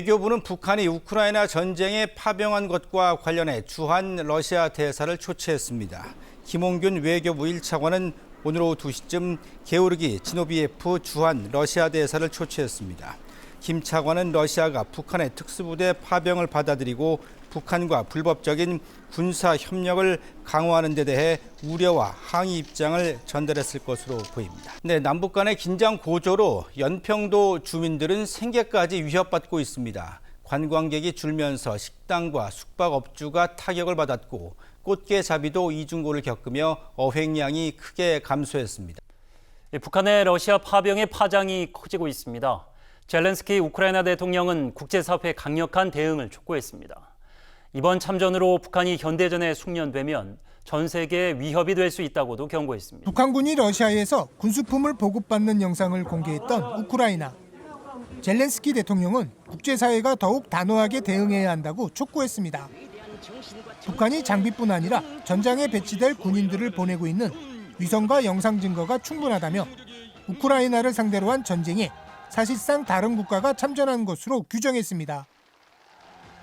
외교부는 북한이 우크라이나 전쟁에 파병한 것과 관련해 주한 러시아 대사를 초치했습니다. 김홍균 외교부 1차관은 오늘 오후 2시쯤 게오르기 지노비예프 주한 러시아 대사를 초치했습니다. 김 차관은 러시아가 북한의 특수부대 파병을 받아들이고 북한과 불법적인 군사 협력을 강화하는 데 대해 우려와 항의 입장을 전달했을 것으로 보입니다. 남북 간의 긴장 고조로 연평도 주민들은 생계까지 위협받고 있습니다. 관광객이 줄면서 식당과 숙박업주가 타격을 받았고 꽃게잡이도 이중고를 겪으며 어획량이 크게 감소했습니다. 북한의 러시아 파병의 파장이 커지고 있습니다. 젤렌스키 우크라이나 대통령은 국제사회의 강력한 대응을 촉구했습니다. 이번 참전으로 북한이 현대전에 숙련되면 전 세계에 위협이 될 수 있다고도 경고했습니다. 북한군이 러시아에서 군수품을 보급받는 영상을 공개했던 우크라이나. 젤렌스키 대통령은 국제사회가 더욱 단호하게 대응해야 한다고 촉구했습니다. 북한이 장비뿐 아니라 전장에 배치될 군인들을 보내고 있는 위성과 영상 증거가 충분하다며 우크라이나를 상대로 한 전쟁에 사실상 다른 국가가 참전한 것으로 규정했습니다.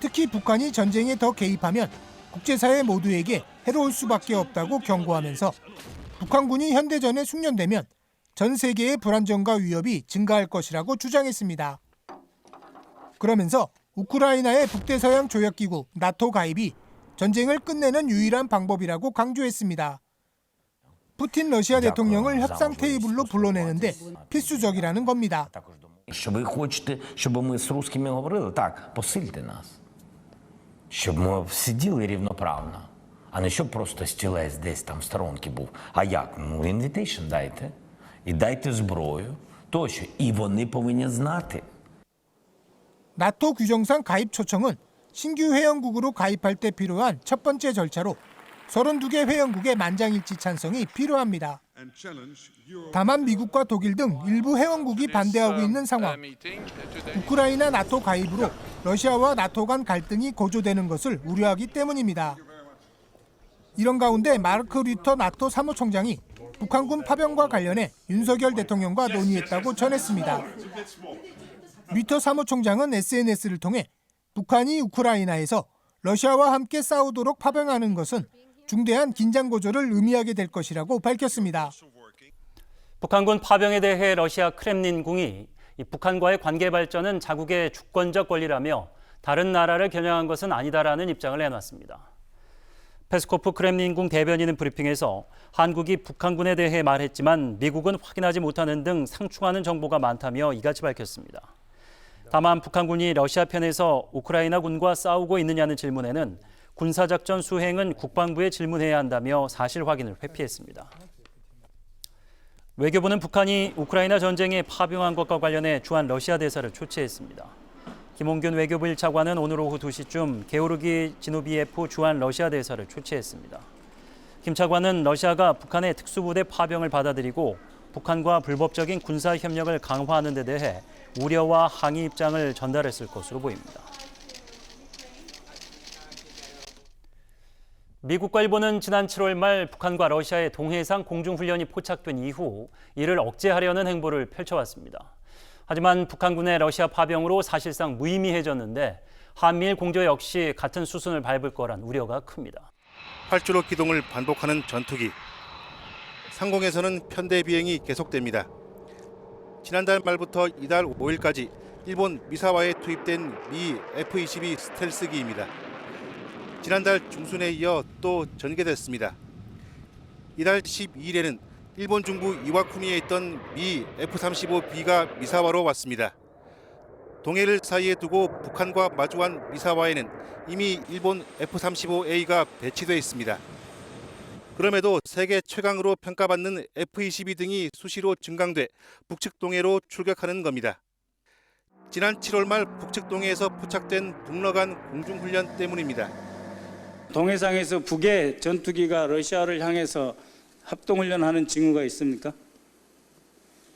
특히 북한이 전쟁에 더 개입하면 국제사회 모두에게 해로울 수밖에 없다고 경고하면서 북한군이 현대전에 숙련되면 전 세계의 불안정과 위협이 증가할 것이라고 주장했습니다. 그러면서 우크라이나의 북대서양 조약기구 나토 가입이 전쟁을 끝내는 유일한 방법이라고 강조했습니다. 푸틴 러시아 대통령을 협상 테이블로 불러내는데 필수적이라는 겁니다. Що ви хочете, щоб ми з русскими говорили? Так, посильте нас. Щоб ми сиділи рівноправно, а не щоб просто стілець десь там в сторонці був. А як? Ну, інвітейшн дайте. І дайте зброю, тощо. І вони повинні знати. 나토 규정상 가입 초청은 신규 회원국으로 가입할 때 필요한 첫 번째 절차로 32개 회원국의 만장일치 찬성이 필요합니다. 다만 미국과 독일 등 일부 회원국이 반대하고 있는 상황. 우크라이나 나토 가입으로 러시아와 나토 간 갈등이 고조되는 것을 우려하기 때문입니다. 이런 가운데 마르크 류터 나토 사무총장이 북한군 파병과 관련해 윤석열 대통령과 논의했다고 전했습니다. 류터 사무총장은 SNS를 통해 북한이 우크라이나에서 러시아와 함께 싸우도록 파병하는 것은 중대한 긴장 고조를 의미하게 될 것이라고 밝혔습니다. 북한군 파병에 대해 러시아 크렘린궁이 북한과의 관계 발전은 자국의 주권적 권리라며 다른 나라를 겨냥한 것은 아니다라는 입장을 내놨습니다. 페스코프 크렘린궁 대변인은 브리핑에서 한국이 북한군에 대해 말했지만 미국은 확인하지 못하는 등 상충하는 정보가 많다며 이같이 밝혔습니다. 다만 북한군이 러시아 편에서 우크라이나 군과 싸우고 있느냐는 질문에는 군사작전 수행은 국방부에 질문해야 한다며 사실 확인을 회피했습니다. 외교부는 북한이 우크라이나 전쟁에 파병한 것과 관련해 주한 러시아 대사를 초치했습니다. 김홍균 외교부 1차관은 오늘 오후 2시쯤 게오르기 지노비예프 주한 러시아 대사를 초치했습니다. 김 차관은 러시아가 북한의 특수부대 파병을 받아들이고 북한과 불법적인 군사 협력을 강화하는 데 대해 우려와 항의 입장을 전달했을 것으로 보입니다. 미국과 일본은 지난 7월 말 북한과 러시아의 동해상 공중훈련이 포착된 이후 이를 억제하려는 행보를 펼쳐왔습니다. 하지만 북한군의 러시아 파병으로 사실상 무의미해졌는데 한미일 공조 역시 같은 수순을 밟을 거란 우려가 큽니다. 활주로 기동을 반복하는 전투기. 상공에서는 편대 비행이 계속됩니다. 지난달 말부터 이달 5일까지 일본 미사와에 투입된 미 F-22 스텔스기입니다. 지난달 중순에 이어 또 전개됐습니다. 이달 12일에는 일본 중부 이와쿠니에 있던 미 F-35B가 미사와로 왔습니다. 동해를 사이에 두고 북한과 마주한 미사와에는 이미 일본 F-35A가 배치되어 있습니다. 그럼에도 세계 최강으로 평가받는 F-22 등이 수시로 증강돼 북측 동해로 출격하는 겁니다. 지난 7월 말 북측 동해에서 포착된 북러 간 공중훈련 때문입니다. 동해상에서 북의 전투기가 러시아를 향해서 합동훈련하는 징후가 있습니까?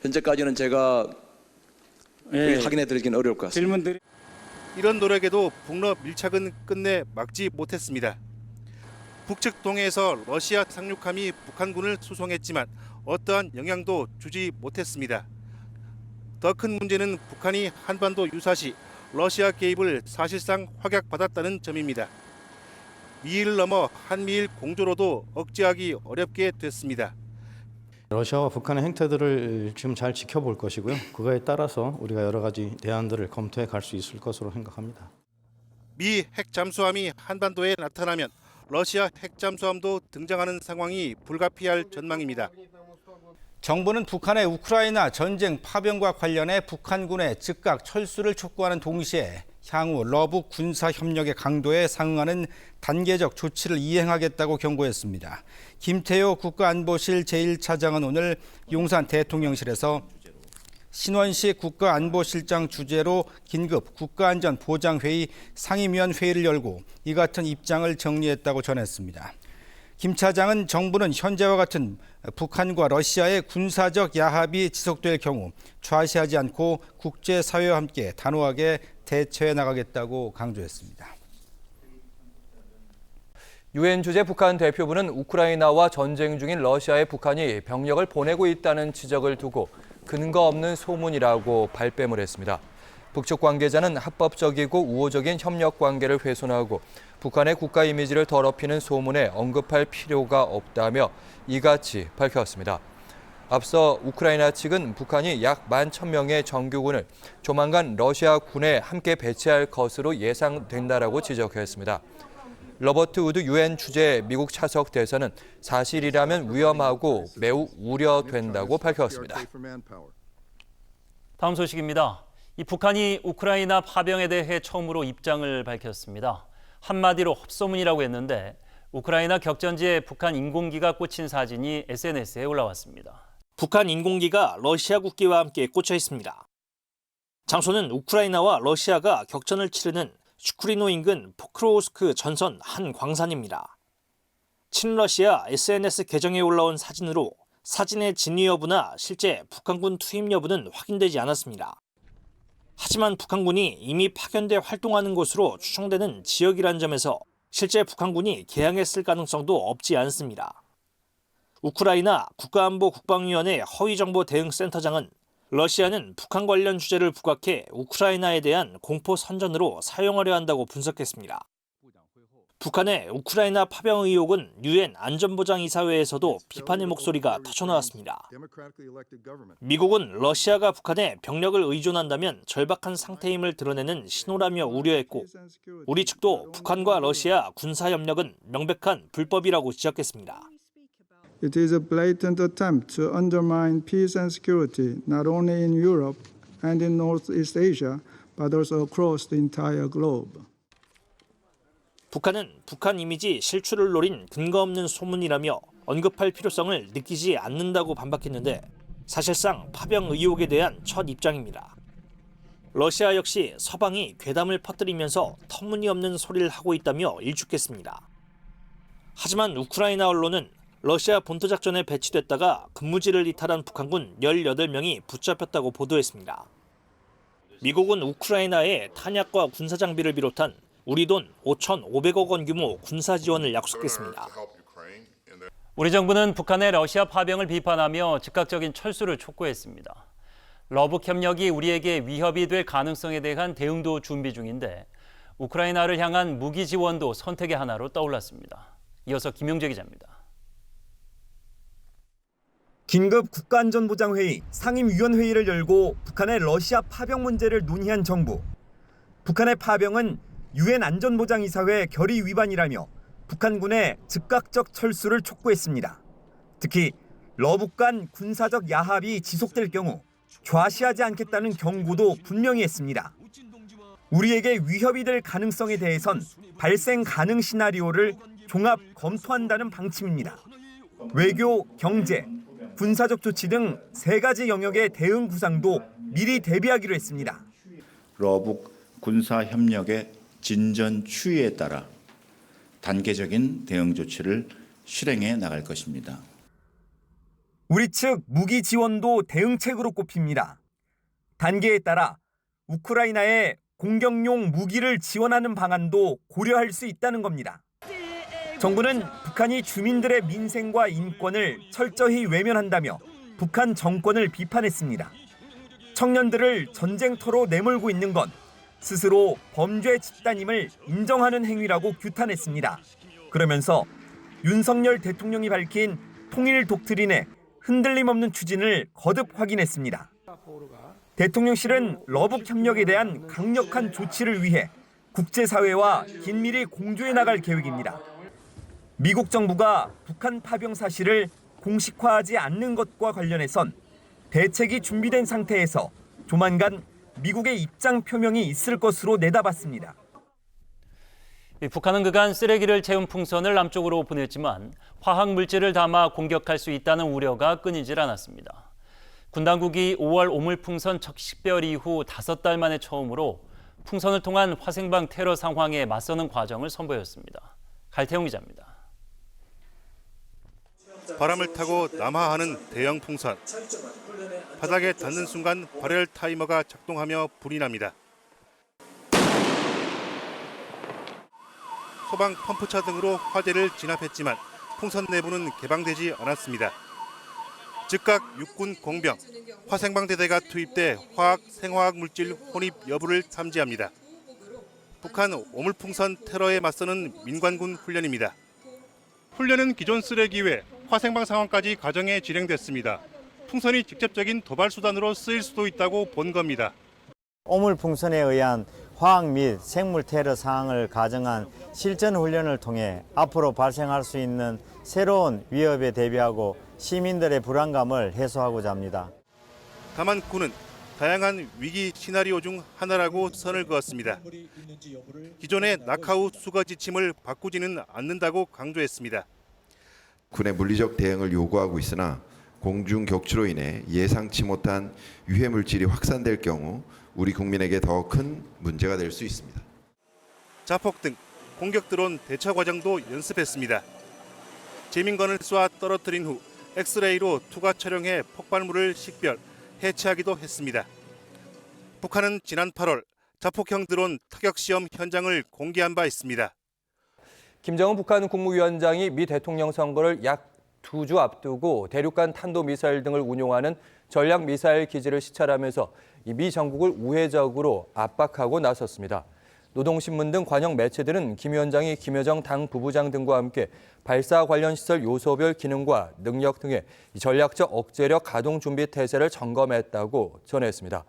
현재까지는 제가 확인해드리기는 어려울 것 같습니다. 이런 노력에도 북러 밀착은 끝내 막지 못했습니다. 북측 동해에서 러시아 상륙함이 북한군을 수송했지만 어떠한 영향도 주지 못했습니다. 더 큰 문제는 북한이 한반도 유사시 러시아 개입을 사실상 확약받았다는 점입니다. 미일 넘어 한미일 공조로도 억제하기 어렵게 됐습니다. 러시아와 북한의 행태들을 지금 잘 지켜볼 것이고요. 그거에 따라서 우리가 여러 가지 대안들을 검토해 갈 수 있을 것으로 생각합니다. 미 핵 잠수함이 한반도에 나타나면 러시아 핵 잠수함도 등장하는 상황이 불가피할 전망입니다. 정부는 북한의 우크라이나 전쟁 파병과 관련해 북한군의 즉각 철수를 촉구하는 동시에 향후 러북 군사 협력의 강도에 상응하는 단계적 조치를 이행하겠다고 경고했습니다. 김태효 국가안보실 제1차장은 오늘 용산 대통령실에서 신원식 국가안보실장 주재로 긴급 국가안전보장회의 상임위원 회의를 열고 이 같은 입장을 정리했다고 전했습니다. 김 차장은 정부는 현재와 같은 북한과 러시아의 군사적 야합이 지속될 경우 좌시하지 않고 국제사회와 함께 단호하게 대처해 나가겠다고 강조했습니다. 유엔 주재 북한 대표부는 우크라이나와 전쟁 중인 러시아에 북한이 병력을 보내고 있다는 지적을 두고 근거 없는 소문이라고 발뺌을 했습니다. 북측 관계자는 합법적이고 우호적인 협력 관계를 훼손하고 북한의 국가 이미지를 더럽히는 소문에 언급할 필요가 없다며 이같이 밝혔습니다. 앞서 우크라이나 측은 북한이 약 11,000명의 정규군을 조만간 러시아 군에 함께 배치할 것으로 예상된다라고 지적했습니다. 러버트 우드 유엔 주재 미국 차석 대사는 사실이라면 위험하고 매우 우려된다고 밝혔습니다. 다음 소식입니다. 이 북한이 우크라이나 파병에 대해 처음으로 입장을 밝혔습니다. 한마디로 헛소문이라고 했는데 우크라이나 격전지에 북한 인공기가 꽂힌 사진이 SNS에 올라왔습니다. 북한 인공기가 러시아 국기와 함께 꽂혀 있습니다. 장소는 우크라이나와 러시아가 격전을 치르는 슈크리노 인근 포크로우스크 전선 한 광산입니다. 친러시아 SNS 계정에 올라온 사진으로 사진의 진위 여부나 실제 북한군 투입 여부는 확인되지 않았습니다. 하지만 북한군이 이미 파견돼 활동하는 곳으로 추정되는 지역이란 점에서 실제 북한군이 개항했을 가능성도 없지 않습니다. 우크라이나 국가안보 국방위원회 허위정보대응센터장은 러시아는 북한 관련 주제를 부각해 우크라이나에 대한 공포 선전으로 사용하려 한다고 분석했습니다. 북한의 우크라이나 파병 의혹은 유엔 안전보장이사회에서도 비판의 목소리가 터져나왔습니다. 미국은 러시아가 북한에 병력을 의존한다면 절박한 상태임을 드러내는 신호라며 우려했고 우리 측도 북한과 러시아 군사협력은 명백한 불법이라고 지적했습니다. It is a blatant attempt to undermine peace and security not only in Europe and in Northeast Asia, but also across the entire globe. 북한은 북한 이미지 실추를 노린 근거 없는 소문이라며 언급할 필요성을 느끼지 않는다고 반박했는데 사실상 파병 의혹에 대한 첫 입장입니다. 러시아 역시 서방이 괴담을 퍼뜨리면서 터무니없는 소리를 하고 있다며 일축했습니다. 하지만 우크라이나 언론은 러시아 본토 작전에 배치됐다가 근무지를 이탈한 북한군 18명이 붙잡혔다고 보도했습니다. 미국은 우크라이나에 탄약과 군사 장비를 비롯한 우리 돈 5,500억 원 규모 군사 지원을 약속했습니다. 우리 정부는 북한의 러시아 파병을 비판하며 즉각적인 철수를 촉구했습니다. 러북 협력이 우리에게 위협이 될 가능성에 대한 대응도 준비 중인데 우크라이나를 향한 무기 지원도 선택의 하나로 떠올랐습니다. 이어서 김용재 기자입니다. 긴급 국가안전보장회의 상임위원회의를 열고 북한의 러시아 파병 문제를 논의한 정부. 북한의 파병은 유엔 안전보장이사회 결의 위반이라며 북한군의 즉각적 철수를 촉구했습니다. 특히 러북 간 군사적 야합이 지속될 경우 좌시하지 않겠다는 경고도 분명히 했습니다. 우리에게 위협이 될 가능성에 대해선 발생 가능 시나리오를 종합 검토한다는 방침입니다. 외교, 경제, 군사적 조치 등 3가지 영역의 대응 구상도 미리 대비하기로 했습니다. 러북 군사협력의 진전 추이에 따라 단계적인 대응 조치를 실행해 나갈 것입니다. 우리 측 무기 지원도 대응책으로 꼽힙니다. 단계에 따라 우크라이나에 공격용 무기를 지원하는 방안도 고려할 수 있다는 겁니다. 정부는 북한이 주민들의 민생과 인권을 철저히 외면한다며 북한 정권을 비판했습니다. 청년들을 전쟁터로 내몰고 있는 건 스스로 범죄 집단임을 인정하는 행위라고 규탄했습니다. 그러면서 윤석열 대통령이 밝힌 통일 독트린의 흔들림 없는 추진을 거듭 확인했습니다. 대통령실은 러북 협력에 대한 강력한 조치를 위해 국제사회와 긴밀히 공조해 나갈 계획입니다. 미국 정부가 북한 파병 사실을 공식화하지 않는 것과 관련해선 대책이 준비된 상태에서 조만간 미국의 입장 표명이 있을 것으로 내다봤습니다. 북한은 그간 쓰레기를 채운 풍선을 남쪽으로 보냈지만 화학 물질을 담아 공격할 수 있다는 우려가 끊이질 않았습니다. 군 당국이 5월 오물풍선 적식별 이후 5달 만에 처음으로 풍선을 통한 화생방 테러 상황에 맞서는 과정을 선보였습니다. 갈태용 기자입니다. 바람을 타고 남하하는 대형 풍선. 바닥에 닿는 순간 발열 타이머가 작동하며 불이 납니다. 소방 펌프차 등으로 화재를 진압했지만 풍선 내부는 개방되지 않았습니다. 즉각 육군 공병, 화생방대대가 투입돼 화학, 생화학 물질 혼입 여부를 탐지합니다. 북한 오물풍선 테러에 맞서는 민관군 훈련입니다. 훈련은 기존 쓰레기 외 화생방 상황까지 가정해 진행됐습니다. 풍선이 직접적인 도발 수단으로 쓰일 수도 있다고 본 겁니다. 오물풍선에 의한 화학 및 생물 테러 상황을 가정한 실전 훈련을 통해 앞으로 발생할 수 있는 새로운 위협에 대비하고 시민들의 불안감을 해소하고자 합니다. 다만 군은 다양한 위기 시나리오 중 하나라고 선을 그었습니다. 기존의 낙하우 수거 지침을 바꾸지는 않는다고 강조했습니다. 군의 물리적 대응을 요구하고 있으나 공중 격추로 인해 예상치 못한 유해 물질이 확산될 경우 우리 국민에게 더 큰 문제가 될 수 있습니다. 자폭 등 공격 드론 대처 과정도 연습했습니다. 재민건을 쏴 떨어뜨린 후 엑스레이로 투과 촬영해 폭발물을 식별, 해체하기도 했습니다. 북한은 지난 8월 자폭형 드론 타격 시험 현장을 공개한 바 있습니다. 김정은 북한 국무위원장이 미 대통령 선거를 약 2주 앞두고 대륙간 탄도미사일 등을 운용하는 전략미사일 기지를 시찰하면서 미 정국을 우회적으로 압박하고 나섰습니다. 노동신문 등 관영 매체들은 김 위원장이 김여정 당 부부장 등과 함께 발사 관련 시설 요소별 기능과 능력 등의 전략적 억제력 가동 준비 태세를 점검했다고 전했습니다.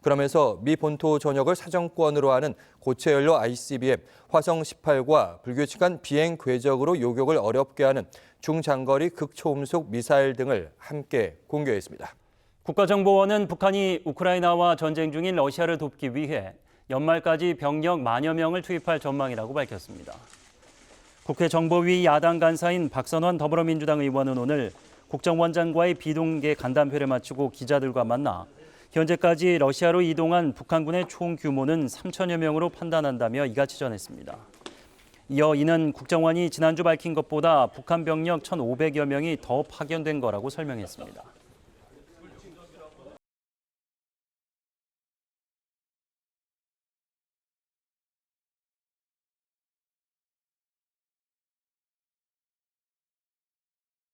그러면서 미 본토 전역을 사정권으로 하는 고체 연료 ICBM 화성 18과 불규칙한 비행 궤적으로 요격을 어렵게 하는 중장거리 극초음속 미사일 등을 함께 공개했습니다. 국가정보원은 북한이 우크라이나와 전쟁 중인 러시아를 돕기 위해 연말까지 병력 10,000여 명을 투입할 전망이라고 밝혔습니다. 국회 정보위 야당 간사인 박선원 더불어민주당 의원은 오늘 국정원장과의 비동계 간담회를 마치고 기자들과 만나 현재까지 러시아로 이동한 북한군의 총 규모는 3,000여 명으로 판단한다며 이같이 전했습니다. 이어 이는 국정원이 지난주 밝힌 것보다 북한 병력 1,500여 명이 더 파견된 거라고 설명했습니다.